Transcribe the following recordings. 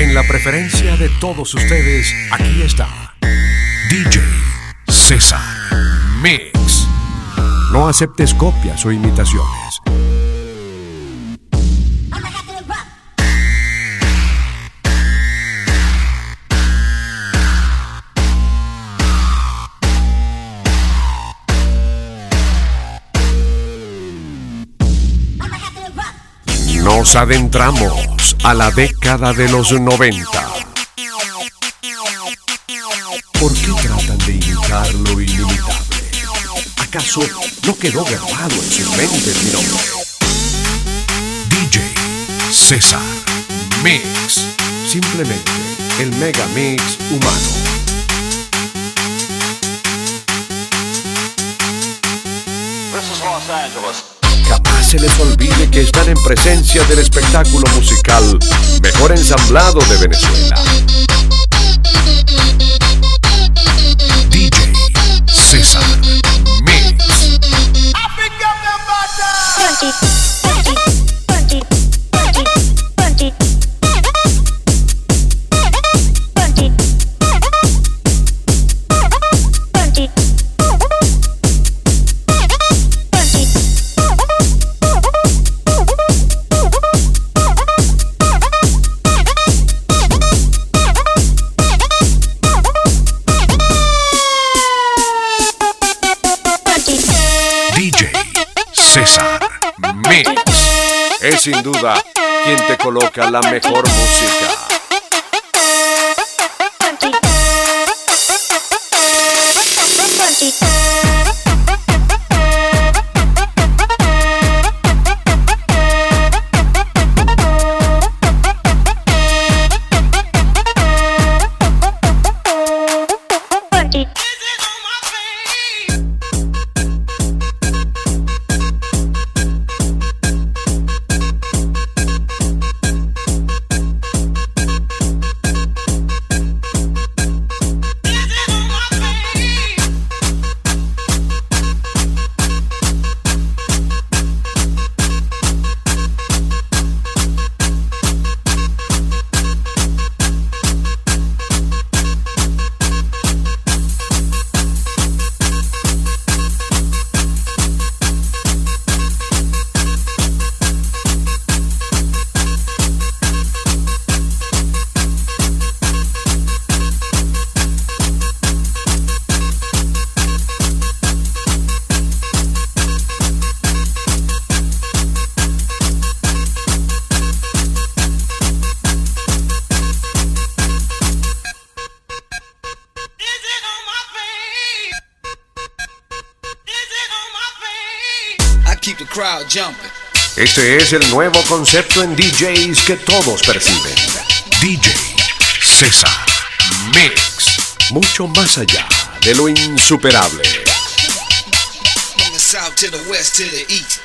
En la preferencia de todos ustedes, aquí está DJ Cesar Mix. No aceptes copias o imitaciones. Nos adentramos a la década de los 90. ¿Por qué tratan de imitar lo inimitable? ¿Acaso no quedó grabado en sus mentes mi nombre? DJ Cesar Mix. Simplemente el mega mix humano. This is Los Angeles. Jamás se les olvide que están en presencia del espectáculo musical mejor ensamblado de Venezuela. DJ Cesar Mix. Cesar Mix es sin duda quien te coloca la mejor música. Este es el nuevo concepto en DJs que todos perciben. DJ Cesar Mix. Mucho más allá de lo insuperable. From the south to the west to the east.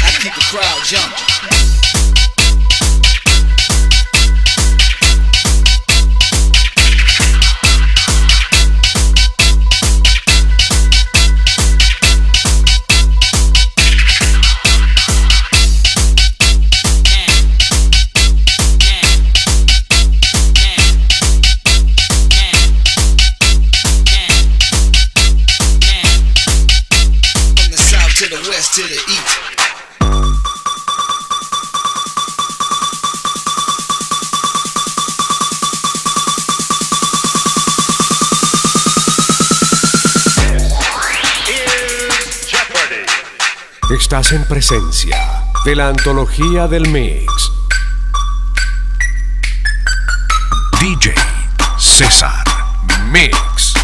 I keep the crowd jumping. To the east. Estás en presencia de la antología del mix. DJ Cesar Mix.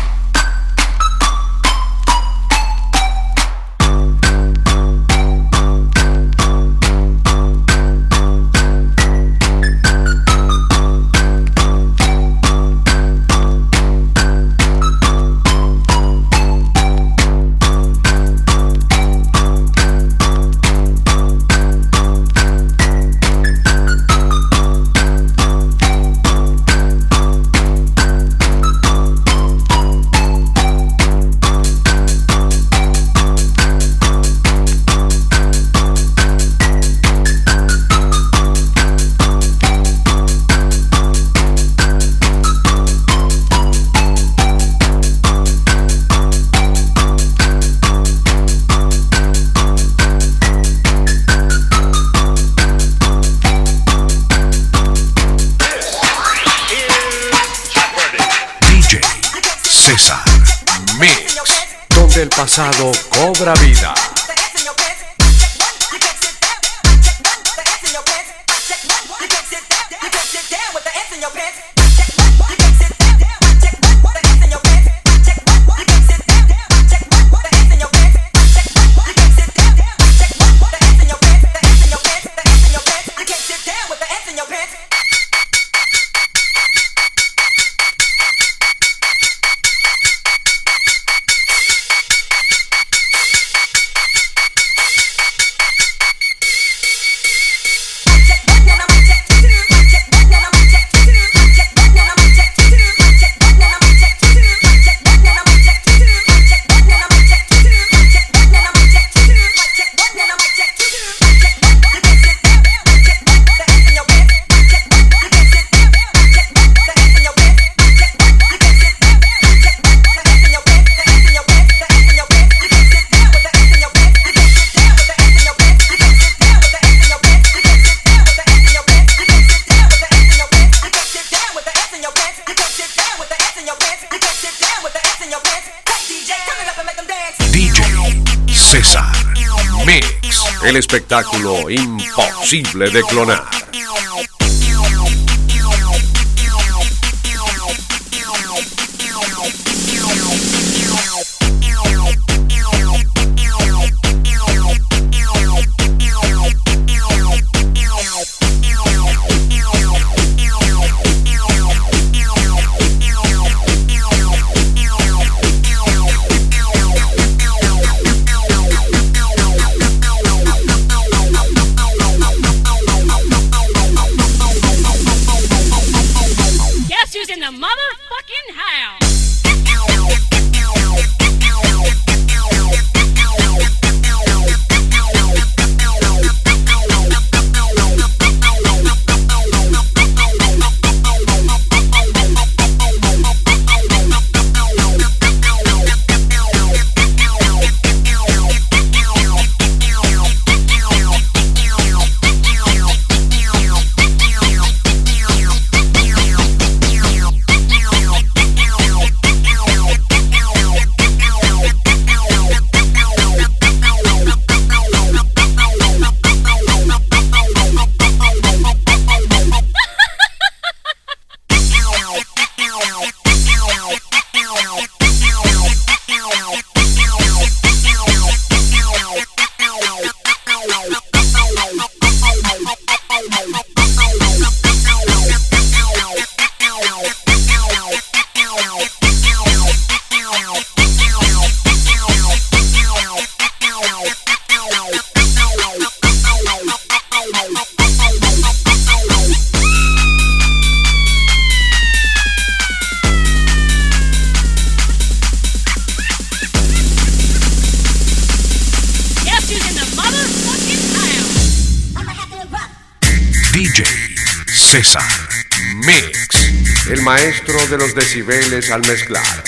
Cesar Mix, donde el pasado cobra vida. DJ Cesar Mix, el espectáculo imposible de clonar. Motherfucking house. DJ Cesar Mix, el maestro de los decibeles al mezclar.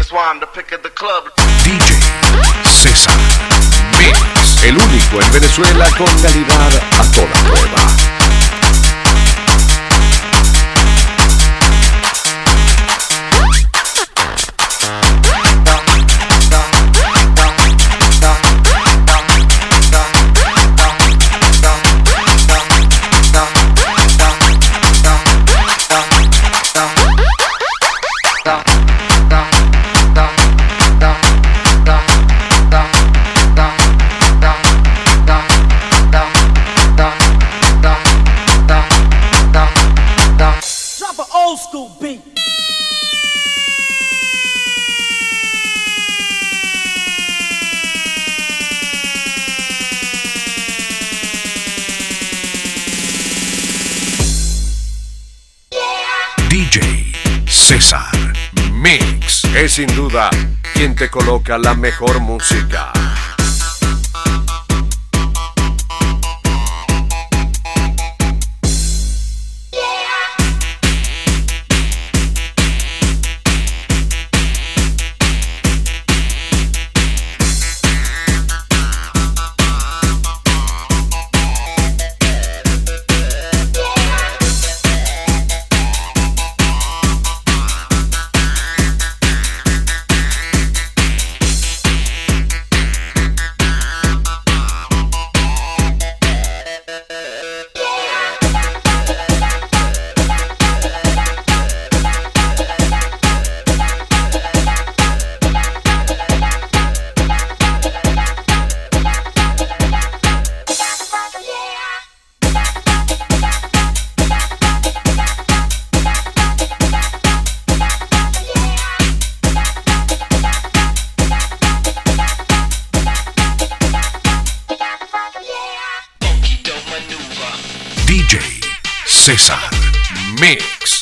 That's why I'm the pick of the club. DJ Cesar Mix, el único en Venezuela con calidad a toda prueba. DJ Cesar Mix es sin duda quien te coloca la mejor música. DJ Cesar Mix.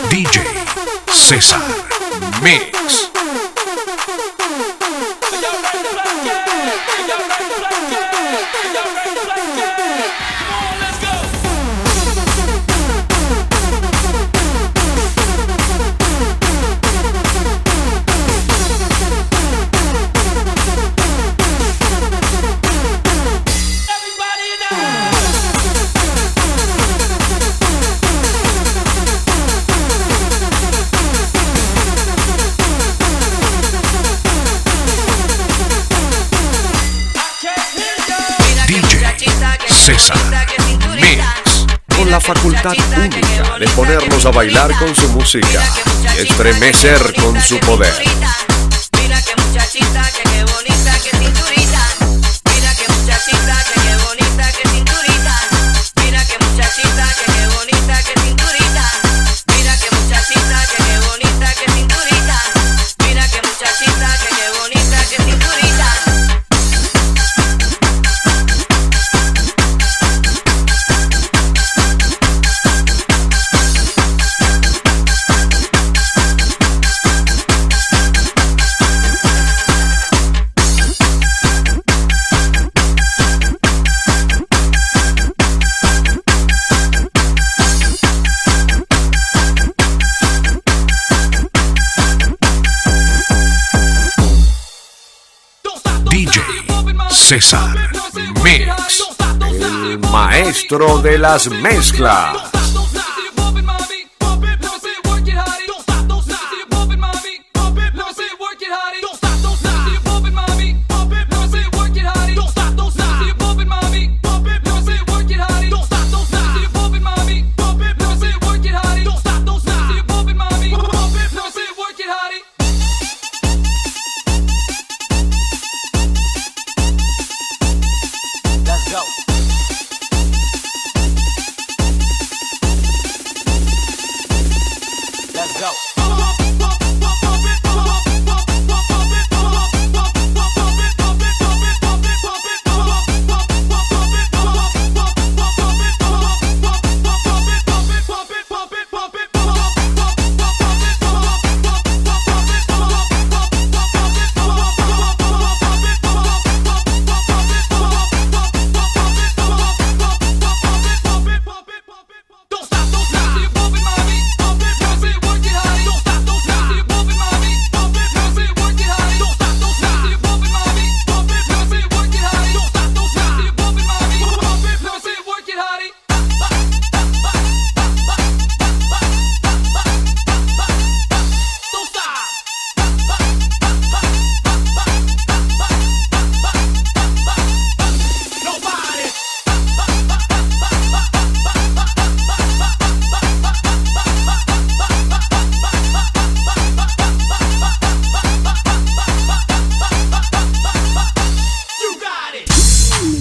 DJ Cesar Mix. Cesar Mix, con la facultad única de ponernos a bailar con su música y estremecer con su poder. Mira que muchachita, que qué bonita, que cinturita. Mira que muchachita, que qué bonita, que cinturita. Mira que muchachita, que qué bonita, que cinturita. Mira que muchachita, que qué bonita, que cinturita. Mira que muchachita, que qué bonita, que cinturita. Cesar Mix, el maestro de las mezclas.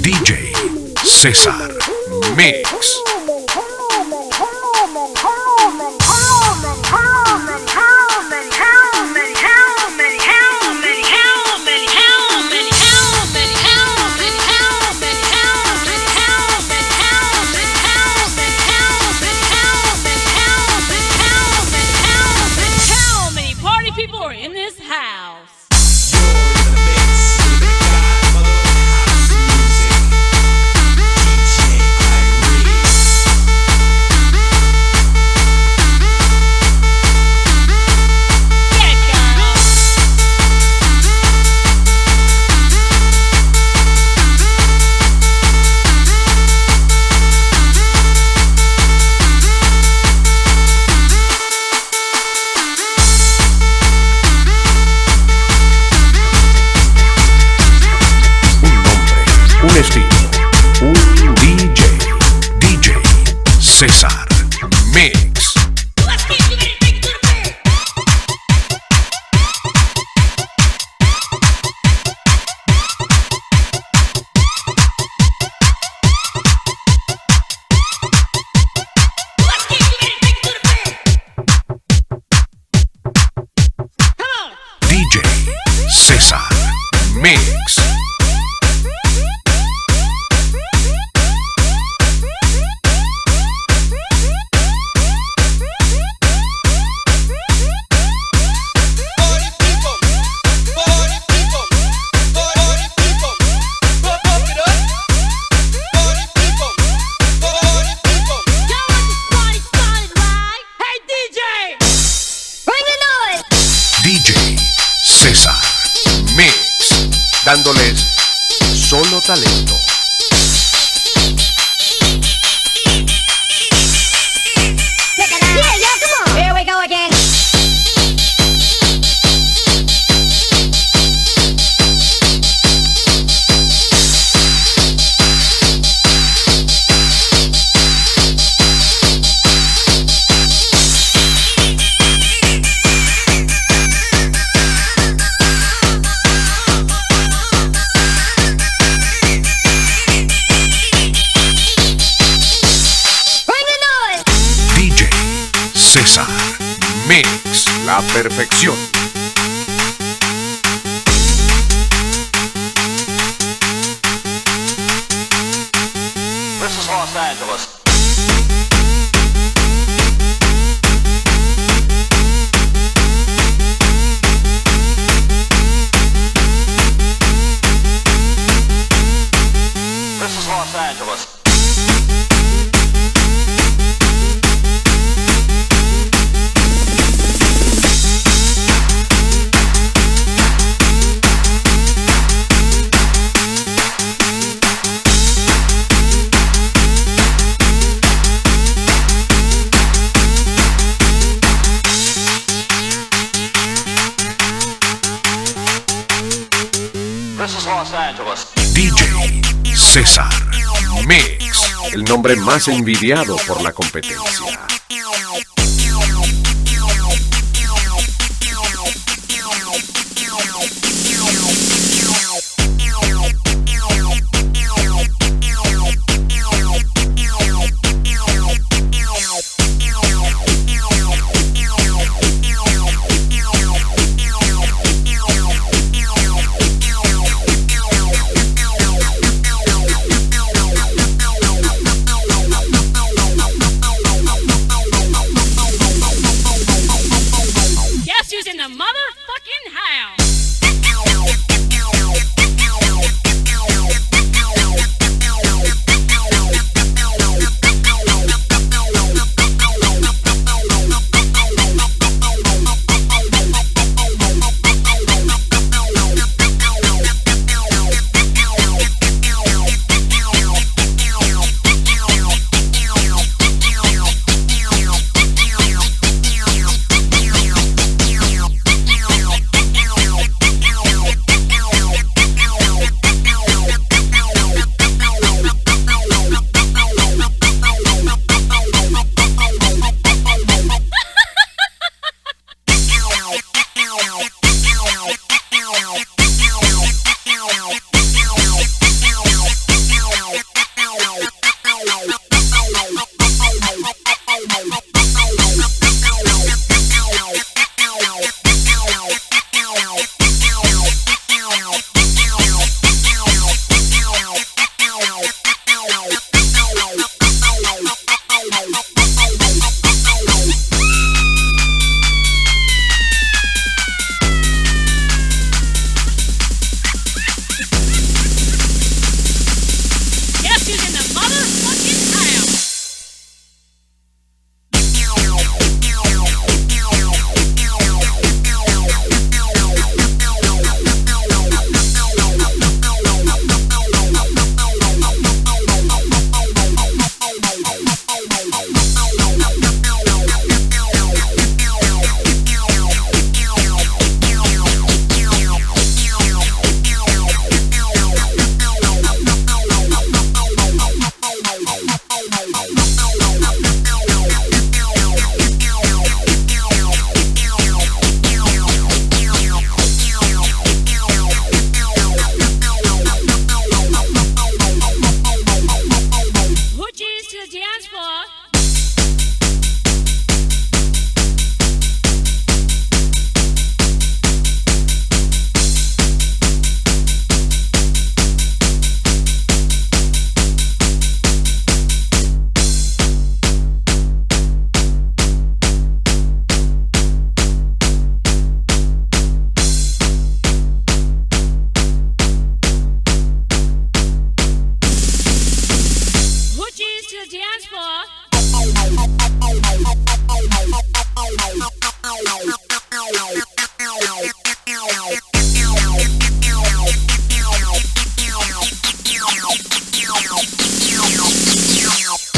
DJ Cesar Mix. How many party people are in this house? Un estilo, un DJ Cesar Mix. DJ Cesar Mix. DJ Cesar Mix, dándoles solo talento. Here we go again. DJ Cesar Mix, la perfección. This is Los Angeles. This is Los Angeles. Angeles. DJ Cesar Mix, el nombre más envidiado por la competencia.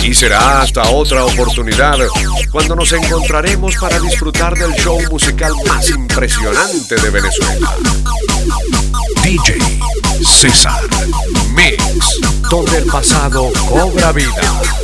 Y será hasta otra oportunidad cuando nos encontraremos para disfrutar del show musical más impresionante de Venezuela. DJ Cesar Mix, donde el pasado cobra vida.